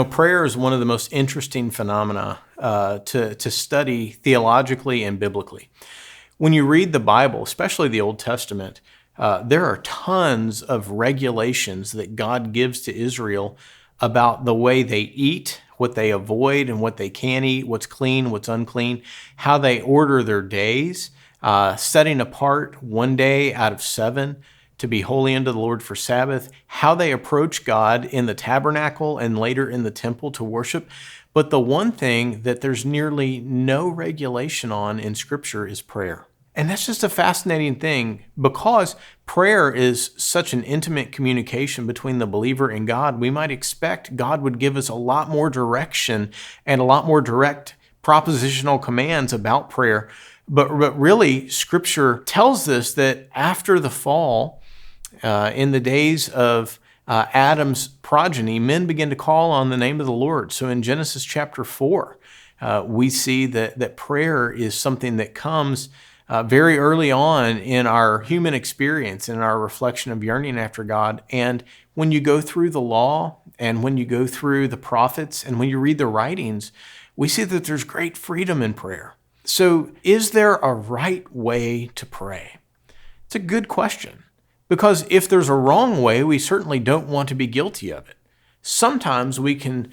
Prayer is one of the most interesting phenomena to study theologically and biblically. When you read the Bible, especially the Old Testament, there are tons of regulations that God gives to Israel about the way they eat, what they avoid and what they can eat, what's clean, what's unclean, how they order their days, setting apart one day out of 7 to be holy unto the Lord for Sabbath, how they approach God in the tabernacle and later in the temple to worship. But the one thing that there's nearly no regulation on in Scripture is prayer. And that's just a fascinating thing because prayer is such an intimate communication between the believer and God. We might expect God would give us a lot more direction and a lot more direct propositional commands about prayer. But really, Scripture tells us that after the fall, in the days of Adam's progeny, men began to call on the name of the Lord. So in Genesis chapter 4, we see that prayer is something that comes very early on in our human experience, in our reflection of yearning after God. And when you go through the law and when you go through the prophets and when you read the writings, we see that there's great freedom in prayer. So is there a right way to pray? It's a good question, because if there's a wrong way, we certainly don't want to be guilty of it. Sometimes we can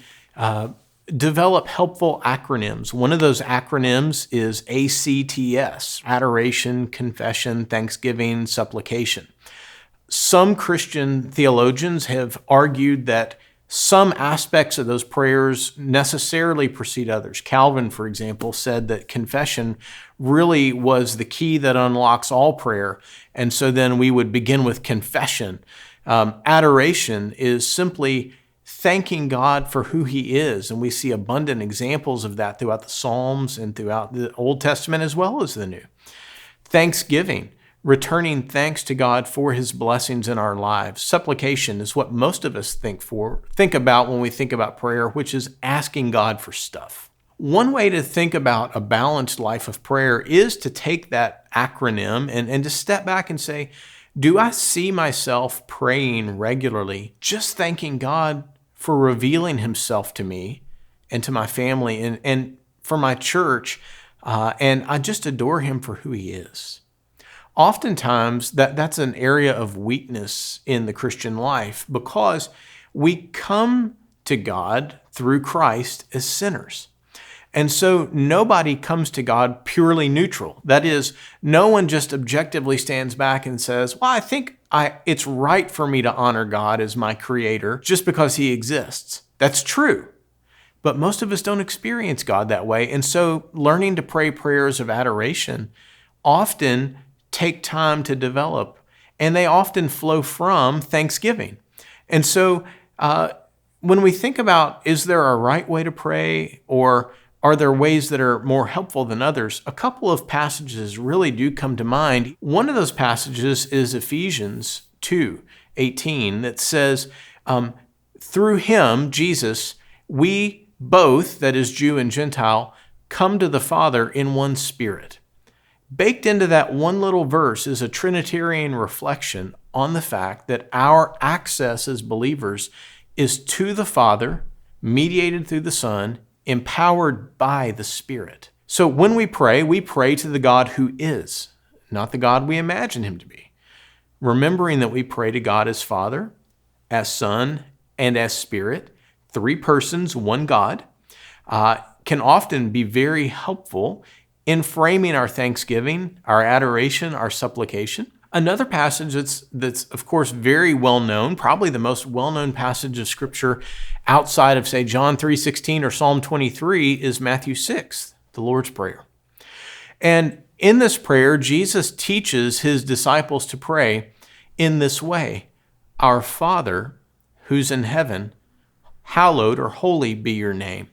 develop helpful acronyms. One of those acronyms is ACTS: adoration, confession, thanksgiving, supplication. Some Christian theologians have argued that some aspects of those prayers necessarily precede others. Calvin, for example, said that confession really was the key that unlocks all prayer. And so then we would begin with confession. Adoration is simply thanking God for who He is. And we see abundant examples of that throughout the Psalms and throughout the Old Testament as well as the New. Thanksgiving, returning thanks to God for His blessings in our lives. Supplication is what most of us think about when we think about prayer, which is asking God for stuff. One way to think about a balanced life of prayer is to take that acronym and to step back and say, do I see myself praying regularly, just thanking God for revealing Himself to me and to my family and for my church, and I just adore Him for who He is? Oftentimes, that's an area of weakness in the Christian life because we come to God through Christ as sinners. And so nobody comes to God purely neutral. That is, no one just objectively stands back and says, well, I think it's right for me to honor God as my creator just because He exists. That's true. But most of us don't experience God that way. And so learning to pray prayers of adoration often take time to develop, and they often flow from thanksgiving. And so when we think about, is there a right way to pray, or are there ways that are more helpful than others? A couple of passages really do come to mind. One of those passages is Ephesians 2:18 that says, through Him, Jesus, we both, that is Jew and Gentile, come to the Father in one Spirit. Baked into that one little verse is a Trinitarian reflection on the fact that our access as believers is to the Father, mediated through the Son, empowered by the Spirit. So when we pray to the God who is, not the God we imagine Him to be. Remembering that we pray to God as Father, as Son, and as Spirit, 3 persons, one God, can often be very helpful in framing our thanksgiving, our adoration, our supplication. Another passage that's of course very well known, probably the most well-known passage of Scripture outside of, say, John 3:16 or Psalm 23 is Matthew 6, the Lord's Prayer. And in this prayer, Jesus teaches His disciples to pray in this way: Our Father, who's in heaven, hallowed or holy be your name.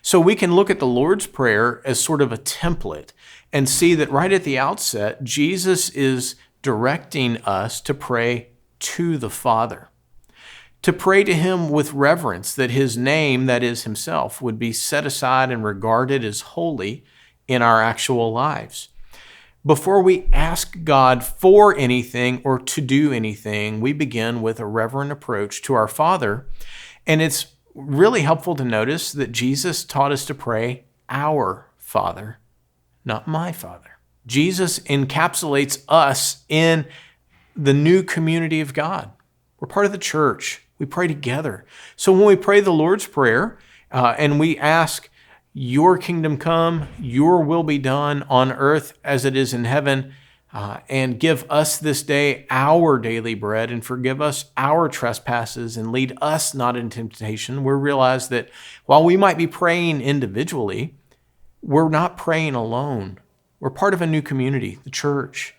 So we can look at the Lord's Prayer as sort of a template and see that right at the outset, Jesus is directing us to pray to the Father, to pray to Him with reverence, that His name, that is Himself, would be set aside and regarded as holy in our actual lives. Before we ask God for anything or to do anything, we begin with a reverent approach to our Father, and it's Really helpful to notice that Jesus taught us to pray, our Father, not my Father. Jesus encapsulates us in the new community of God. We're part of the church. We pray together. So when we pray the Lord's Prayer and we ask, your kingdom come, your will be done on earth as it is in heaven, and give us this day our daily bread and forgive us our trespasses and lead us not into temptation, we realize that while we might be praying individually, we're not praying alone. We're part of a new community, the church.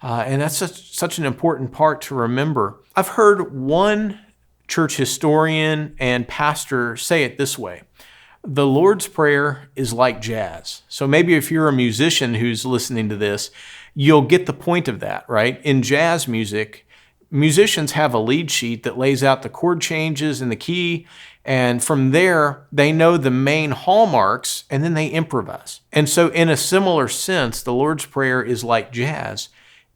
And that's such an important part to remember. I've heard one church historian and pastor say it this way: the Lord's Prayer is like jazz. So maybe if you're a musician who's listening to this, you'll get the point of that, right? In jazz music, musicians have a lead sheet that lays out the chord changes and the key, and from there, they know the main hallmarks, and then they improvise. And so in a similar sense, the Lord's Prayer is like jazz,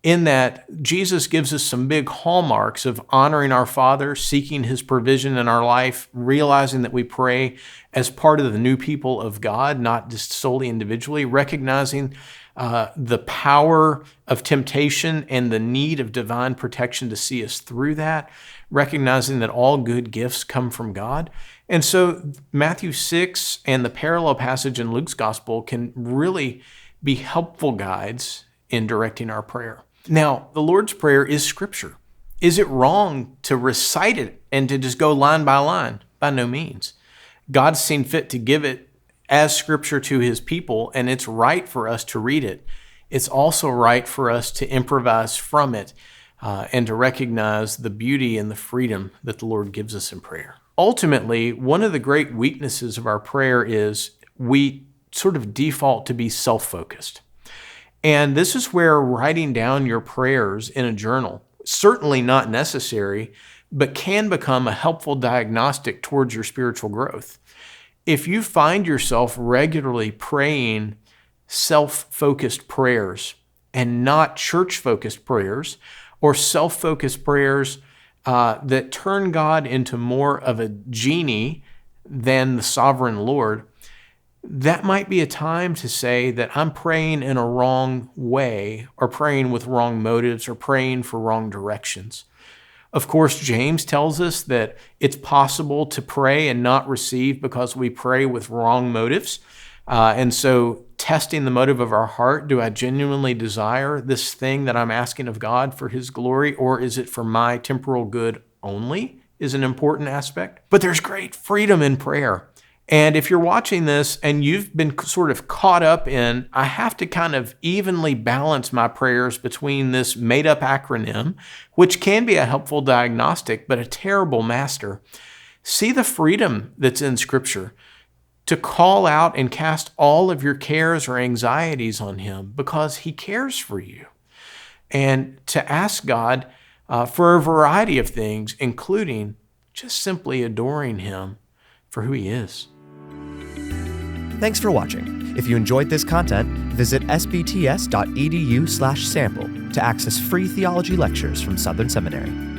in that Jesus gives us some big hallmarks of honoring our Father, seeking His provision in our life, realizing that we pray as part of the new people of God, not just solely individually, recognizing the power of temptation and the need of divine protection to see us through that, recognizing that all good gifts come from God. And so Matthew 6 and the parallel passage in Luke's gospel can really be helpful guides in directing our prayer. Now, the Lord's Prayer is Scripture. Is it wrong to recite it and to just go line by line? By no means. God's seen fit to give it as Scripture to His people, and it's right for us to read it. It's also right for us to improvise from it and to recognize the beauty and the freedom that the Lord gives us in prayer. Ultimately, one of the great weaknesses of our prayer is we sort of default to be self-focused. And this is where writing down your prayers in a journal, certainly not necessary, but can become a helpful diagnostic towards your spiritual growth. If you find yourself regularly praying self-focused prayers and not church-focused prayers, or self-focused prayers that turn God into more of a genie than the sovereign Lord, that might be a time to say that I'm praying in a wrong way, or praying with wrong motives, or praying for wrong directions. Of course, James tells us that it's possible to pray and not receive because we pray with wrong motives. And so testing the motive of our heart, do I genuinely desire this thing that I'm asking of God for His glory, or is it for my temporal good only, is an important aspect. But there's great freedom in prayer. And if you're watching this and you've been sort of caught up in, I have to kind of evenly balance my prayers between this made-up acronym, which can be a helpful diagnostic, but a terrible master, see the freedom that's in Scripture to call out and cast all of your cares or anxieties on Him because He cares for you. And to ask God for a variety of things, including just simply adoring Him for who He is. Thanks for watching. If you enjoyed this content, visit sbts.edu/sample to access free theology lectures from Southern Seminary.